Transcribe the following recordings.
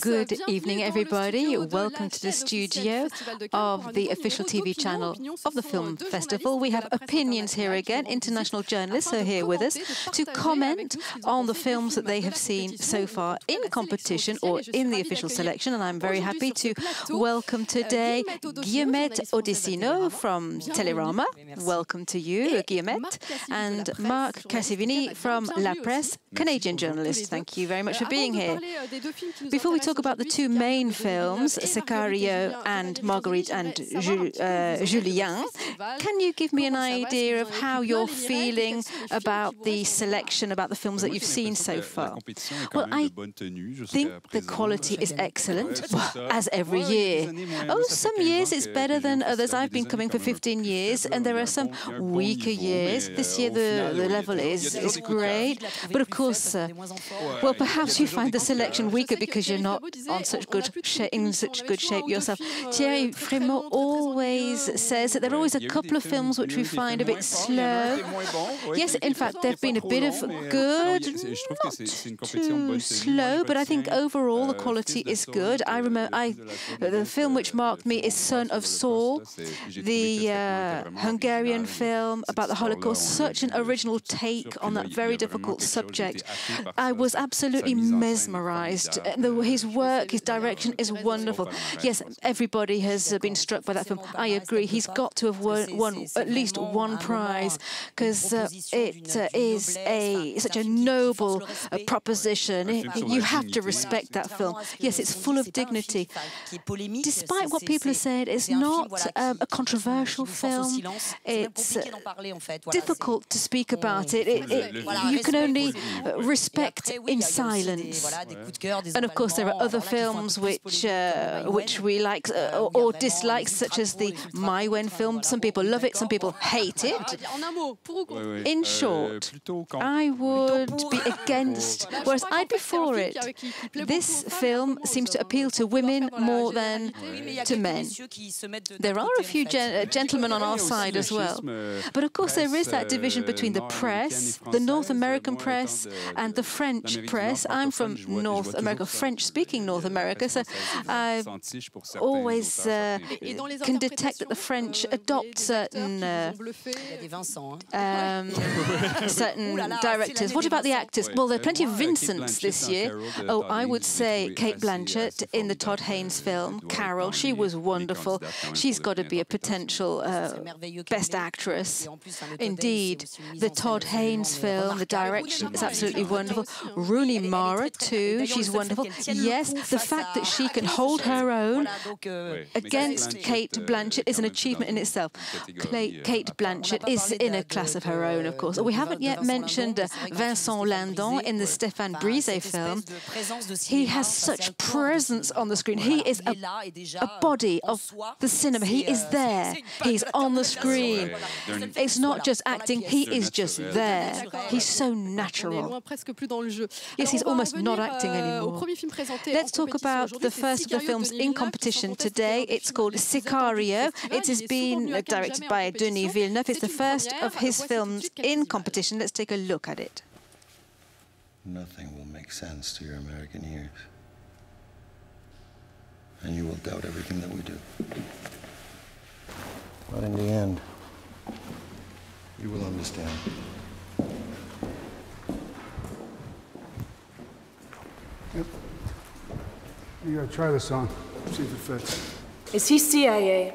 Good evening, everybody. Welcome to the studio of the official TV channel of the film festival. We have opinions here again. International journalists are here with us to comment on the films that they have seen so far in competition or in the official selection. And I'm very happy to welcome today Guillemette Odessino from Télérama. Welcome to you, Guillemette. And Marc Cassivini from La Presse, Canadian journalist. Thank you very much for being here. Before we talk about the two main films, SICARIO and Marguerite and Julien, can you give me an idea of how you're feeling about the selection, about the films that you've seen so far? Well, I think the quality is excellent, as every year. Oh, some years it's better than others. I've been coming for 15 years, and there are some weaker years. This year the level is great, but of course, well, perhaps you find the selection weaker because you're not in such good shape yourself. Thierry Frémaux always says that there are always a couple of films which we find a bit slow. Yes, in fact, there have been a bit of good, not too slow, but I think overall the quality is good. I remember the film which marked me is Son of Saul, the Hungarian film about the Holocaust, such an original take on that very difficult subject. I was absolutely mesmerized. His work, his direction is wonderful. Yes, everybody has been struck by that film. I agree. He's got to have won at least one prize because it is such a noble proposition. You have to respect that film. Yes, it's full of dignity. Despite what people have said, it's not a controversial film. It's difficult to speak about it. You can only respect in silence. And of course, there are other films which we like or dislike, such as the Maïwenn film. Some people love it, some people hate it. In short, I would be against, whereas I'd be for it. This film seems to appeal to women more than to men. There are a few gentlemen on our side as well. But of course, there is that division between the press, the North American press, and the French press. I'm from North America, French-speaking North America, so I always can detect that the French adopt certain directors. What about the actors? Well, there are plenty of Vincents this year. Oh, I would say Cate Blanchett in the Todd Haynes film, Carol. She was wonderful. She's got to be a potential best actress. Indeed, the Todd Haynes film, the direction is absolutely wonderful. Rooney Mara, too, she's wonderful. Yes, the fact that she can hold her own against Cate Blanchett is an achievement in itself. Cate Blanchett is in a class of her own, of course. We haven't yet mentioned Vincent Lindon in the Stéphane Brisé film. He has such presence on the screen. He is a body of the cinema. He is there. He's on the screen. It's not just acting. He is just there. He's so natural. Yes, he's almost not acting anymore. Let's talk about the first of the films in competition today. It's called SICARIO. It has been directed by Denis Villeneuve. It's the first of his films in competition. Let's take a look at it. Nothing will make sense to your American ears. And you will doubt everything that we do. But in the end, you will understand. Yep. You gotta try this on, see if it fits. Is he CIA?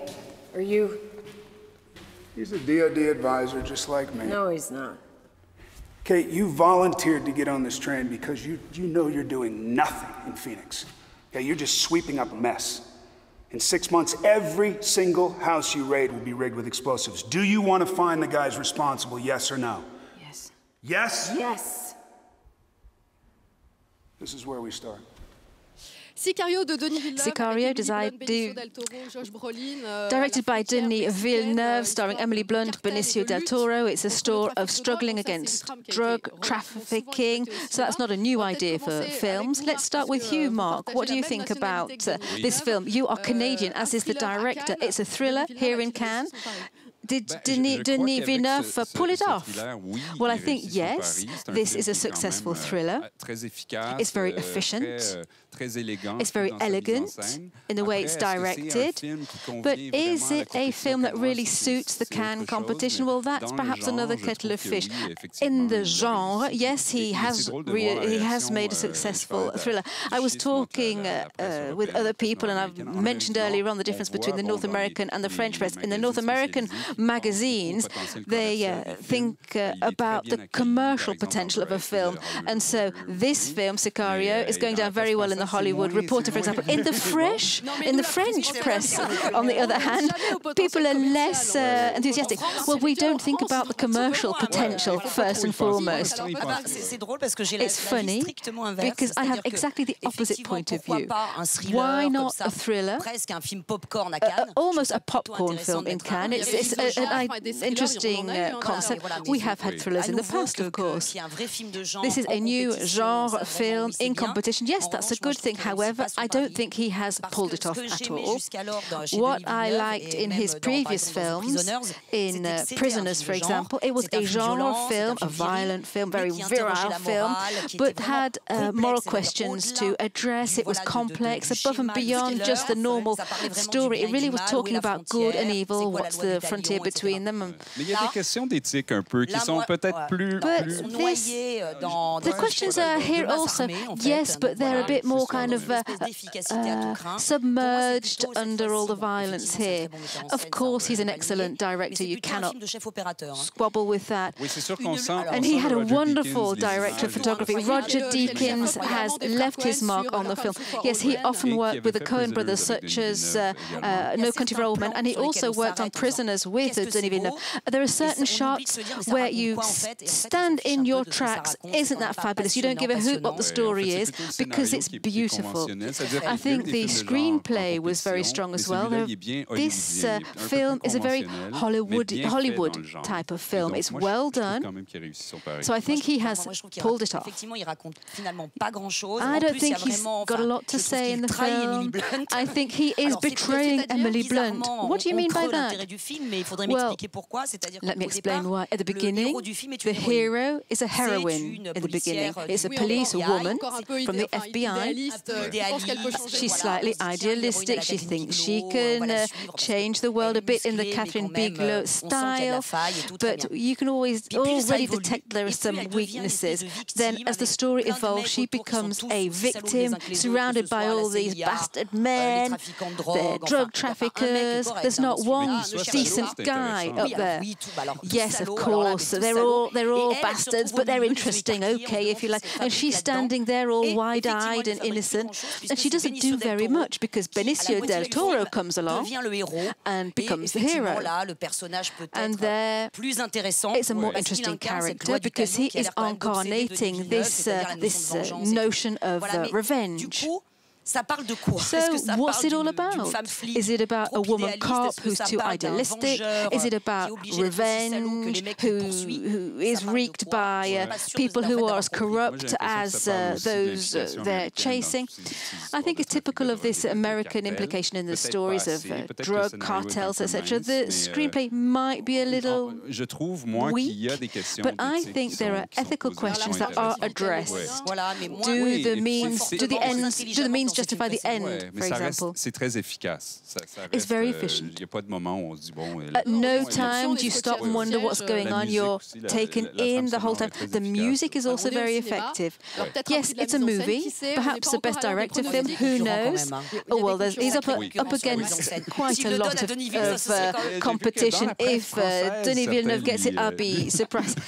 Or you? He's a DOD advisor, just like me. No, he's not. Kate, you volunteered to get on this train because you know you're doing nothing in Phoenix. Okay, you're just sweeping up a mess. In 6 months, every single house you raid will be rigged with explosives. Do you want to find the guys responsible, yes or no? Yes. Yes? Yes. This is where we start. SICARIO, directed by Denis Villeneuve, starring Emily Blunt, Benicio del Toro. It's a story of struggling against drug trafficking. So that's not a new idea for films. Let's start with you, Marc. What do you think about this film? You are Canadian, as is the director. It's a thriller here in Cannes. Did Denis Villeneuve pull it off? Well, I think yes, this is a successful thriller. It's very efficient. It's very elegant in the way it's directed. But is it a film that really suits the Cannes competition? Well, that's perhaps another kettle of fish. In the genre, yes, he has made a successful thriller. I was talking with other people, and I've mentioned earlier on the difference between the North American and the French press. In the North American magazines, they think about the commercial potential of a film. And so this film, Sicario, is going down very well in the Hollywood Reporter, for example. In the French press, on the other hand, people are less enthusiastic. Well, we don't think about the commercial potential first and foremost. It's funny because I have exactly the opposite point of view. Why not a thriller? Almost a popcorn film in Cannes. It's an interesting concept. We have had thrillers in the past, of course. This is a new genre film in competition. Yes, that's a good thing. However, I don't think he has pulled it off at all. What I liked in his previous films, in Prisoners, for example, it was a genre film, a violent film, very virile film, but had moral questions to address. It was complex, above and beyond just the normal story. It really was talking about good and evil, what's the frontier between them. The questions are here also, yes, but they're a bit more kind of submerged under all the violence here. Of course, he's an excellent director. You cannot squabble with that. And he had a wonderful director of photography. Roger Deakins has left his mark on the film. Yes, he often worked with the Coen brothers, such as No Country for Old Men, and he also worked on Prisoners with Denis Villeneuve. There are certain shots where you stand in your tracks. Isn't that fabulous? You don't give a hoot what the story is because it's beautiful. I think the screenplay was very strong as well. This film is a very Hollywood type of film. It's well done. So I think he has pulled it off. I don't think he's got a lot to say in the film. I think he is betraying Emily Blunt. What do you mean by that? Well, let me explain why. At the beginning, the hero is a heroine in the beginning. It's a police woman from the FBI. She's slightly idealistic. She thinks she can change the world a bit in the Catherine Bigelow style, but you can already detect there are some weaknesses. Then, as the story evolves, she becomes a victim, surrounded by all these bastard men, they're drug traffickers. There's not one decent guy up there. Yes, of course, they're all bastards, but they're interesting, okay, if you like. And she's standing there all wide-eyed and innocent, and she doesn't do very much because Benicio del Toro comes along and becomes the hero. And there, it's a more interesting character because he is incarnating this notion of revenge. So what's it all about? Is it about a woman cop who's too idealistic? Is it about revenge, who is wreaked by people who are as corrupt as those they're chasing? I think it's typical of this American implication in the stories of drug cartels, etc. The screenplay might be a little weak, but I think there are ethical questions that are addressed. Do the means justify the end, for example? It's very efficient. At no time do you stop and wonder what's going on. You're taken in the whole time. The music is also very effective. Yes, it's a movie, perhaps a Best Director film, who knows? Oh, well, he's up against quite a lot of competition. If Denis Villeneuve gets it, I'll be surprised.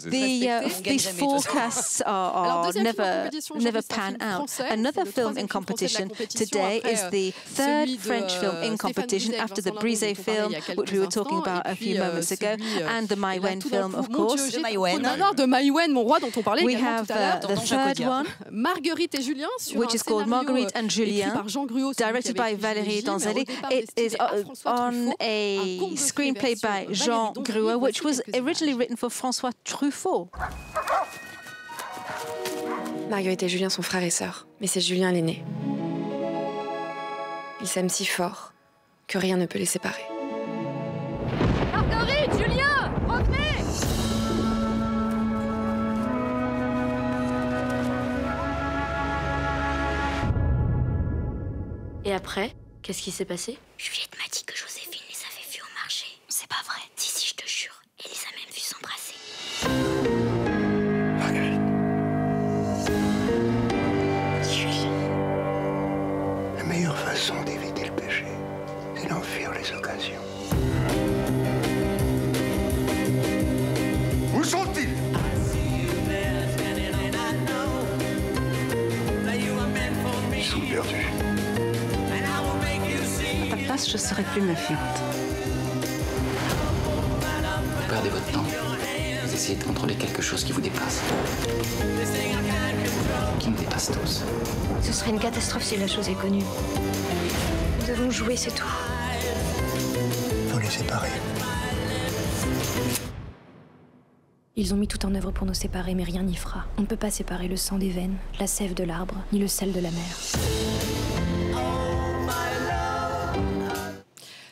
These forecasts are never pan out. Another film in competition today is the third French film in competition after the Brisé film, which we were talking about a few moments ago, and the Maïwenn film, of course. We have the third one, which is called Marguerite and Julien, directed by Valérie Donzelli. It is on a screenplay by Jean Gruot, which was originally written for François Truffaut. Marguerite et Julien sont frères et sœurs, mais c'est Julien l'aîné. Ils s'aiment si fort que rien ne peut les séparer. Marguerite, Julien, revenez! Et après, qu'est-ce qui s'est passé? Juliette m'a dit que Joséphine les avait vus au marché. C'est pas vrai. Si, je te jure. Elle les a même vus s'embrasser. Marguerite. Julie. La meilleure façon d'éviter le péché, c'est d'en fuir les occasions. Où sont-ils? Ils sont perdus. À ta place, je serais plus méfiante. Vous perdez votre temps. Vous essayez de contrôler quelque chose qui vous dépasse. Qui nous dépasse tous. Ce serait une catastrophe si la chose est connue. Nous avons joué, c'est tout. Faut les séparer. Ils ont mis tout en œuvre pour nous séparer, mais rien n'y fera. On ne peut pas séparer le sang des veines, la sève de l'arbre, ni le sel de la mer.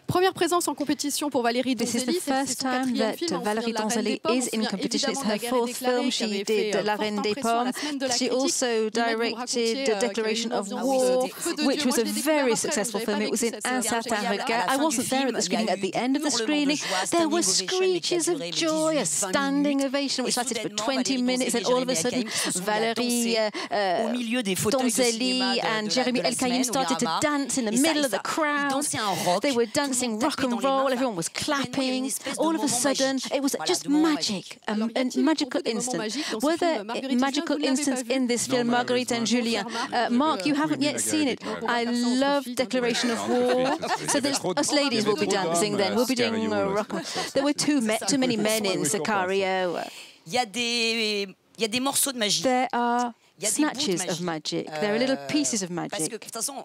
Première présence en compétition pour Valérie Donzelli. This is the first time that Valérie Donzelli is in competition. It's her fourth film. She did La Reine des Pommes. She also directed The Declaration of War, which was a very successful film. It was in Un certain regard. I wasn't there at the screening. At the end of the screening, there were screeches of joy, a standing ovation, which lasted for 20 minutes, and all of a sudden, Valérie Donzelli and Jérémy Elkaïm started to dance in the middle of the crowd. They were dancing rock and roll, everyone was clapping. All of a sudden, it was just magic, a magical instant. Were there magical instants in this film, Marguerite and Julien? Mark, you haven't yet seen it. I love Declaration of War. So us ladies will be dancing then. We'll be doing rock and roll. There were too many men in SICARIO. Il y a des morceaux de magie. There are snatches of magic. There are little pieces of magic. Parce que de toute façon,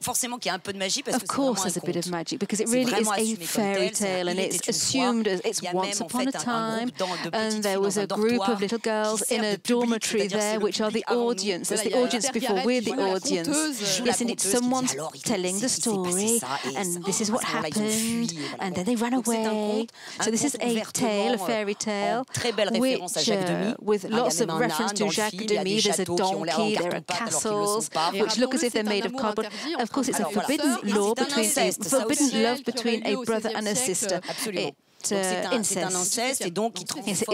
forcément qu'il y a un peu de magie parce que of course there's a bit of magic because it really is a fairy tale and it's assumed as it's once upon a time and there was a group of little girls in a dormitory there which are the audience. There's the audience before we're the audience. Yes, and it's someone's telling the story and this is what happened and then they ran away. So this is a tale, a fairy tale, which with lots of reference to Jacques Demy. There's a donkey, there are castles which look as if they're made of cardboard. Of course, it's a forbidden love between a brother and a sister. C'est un inceste et donc qui transforme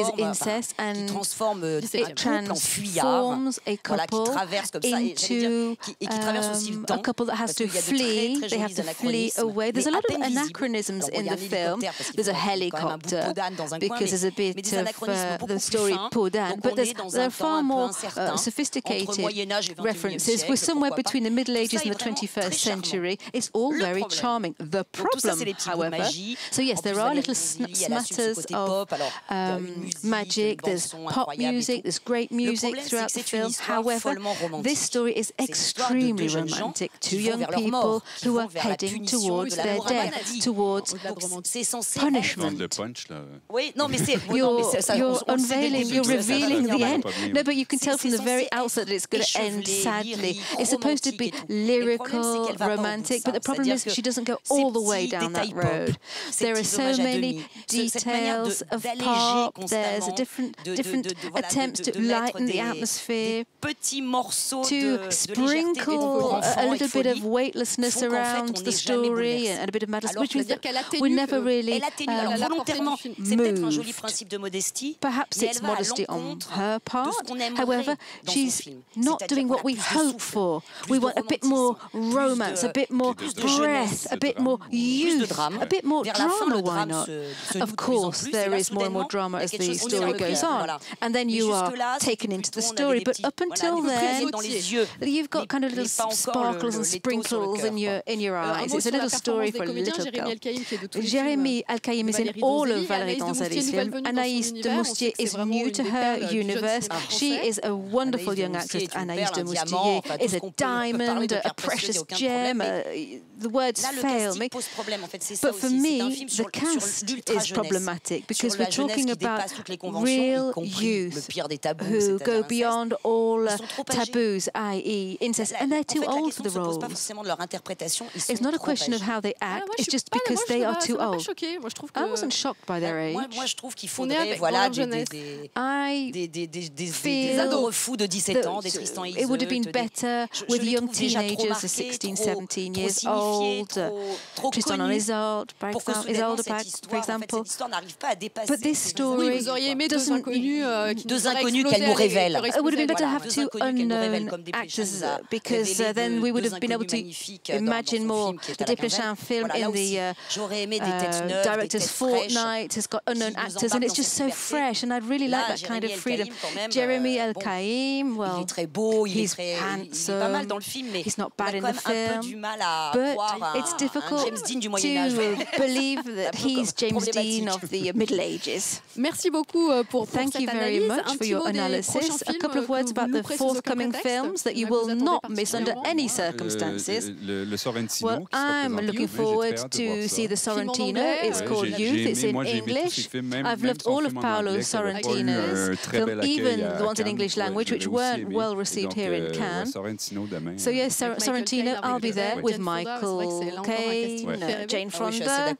it transforms a couple into a couple that has to flee. They have to flee away. There's a lot of anachronisms in the film. There's a helicopter because there's a bit of the story peau d'âne, but there are far more sophisticated references. We're somewhere between the Middle Ages and the 21st century. It's all very charming. The problem, however, so yes, there are little smatters of magic, there's pop music, there's great music throughout the film. However, this story is extremely romantic. Two young people who are heading towards their death, towards punishment. You're unveiling, you're revealing the end. No, but you can tell from the very outset that it's going to end sadly. It's supposed to be lyrical, romantic, but the problem is she doesn't go all the way down that road. There are so many details of pop, there's different attempts to lighten the atmosphere, to sprinkle a little bit of weightlessness around the story and a bit of madness, which means that we never really moved. Perhaps it's modesty on her part. However, she's not doing what we hope for. We want a bit more romance, a bit more breath, a bit more youth, a bit more drama, why not? Of course, there is more and more drama as the story goes on. And then you are taken into the story. But up until then, you've got kind of little sparkles and sprinkles in your eyes. It's a little story for a little girl. Jérémy Elkaïm is in all of Valérie Donzelli's films. Anaïs de Moustier is new to her universe. She is a wonderful young actress. Anaïs de Moustier is a diamond, a precious gem. The words fail me. But for me, the cast is problematic because we're talking about real youth who go beyond all taboos, i.e. incest, and they're too old for the roles. It's not a question of how they act, it's just because they are too old. I wasn't shocked by their age. It would have been better with young teenagers of 16, 17 years old. Tristan and Isolde, for example. But this story doesn't... Deux inconnus qu'elle nous révèle. It would have been better to have two unknown actors because then we would have been able to imagine more. The Desplechin film in the director's fortnight has got unknown actors and it's just so fresh, and I'd really like that kind of freedom. Jeremy El-Kaïm, well, he's handsome, he's not bad in the film, but it's difficult to believe that he's James Dean of the Middle Ages. Thank you very much for your analysis. A couple of words about the forthcoming films that you will not miss under any circumstances. Well, I'm looking forward to see the Sorrentino. It's called Youth. It's in English. I've loved all of Paolo Sorrentino's films, even the ones in English language, which weren't well received here in Cannes. So yes, Sorrentino, I'll be there with Michael Caine, Jane Fonda.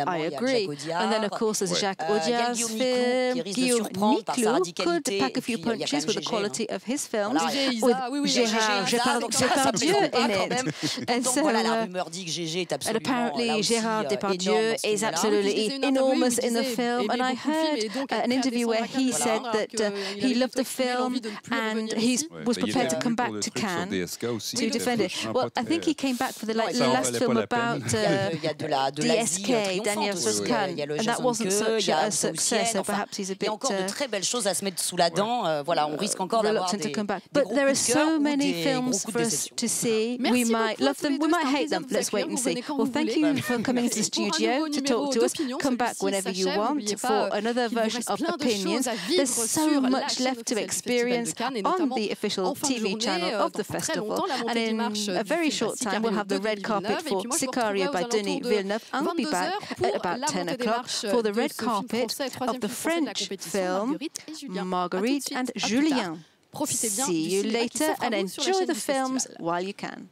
I agree. And then, of course, there's Jacques Audiard's film. Guillaume Niclou could pack a few punches with the quality of his films, with Gérard Depardieu in it. And so, and apparently Gérard Depardieu is absolutely enormous in the film. And I heard an interview where he said that he loved the film and he was prepared to come back to Cannes to defend it. Well, I think he came back for the last film about DSK, Daniel Strauss-Kahn, and that wasn't such a success, so perhaps he's a bit reluctant to come back. But there are so many films for us to see. We might love them, we might hate them. Let's wait and see. Well, thank you for coming into the studio to talk to us. Come back whenever you want for another version of Opinions. There's so much left to experience on the official TV channel of the festival. And in a very short time, we'll have the red carpet for Sicario by Denis Villeneuve. I'll be back at about 10 o'clock for the red carpet of the French film Marguerite and Julien. See you later and enjoy the films while you can.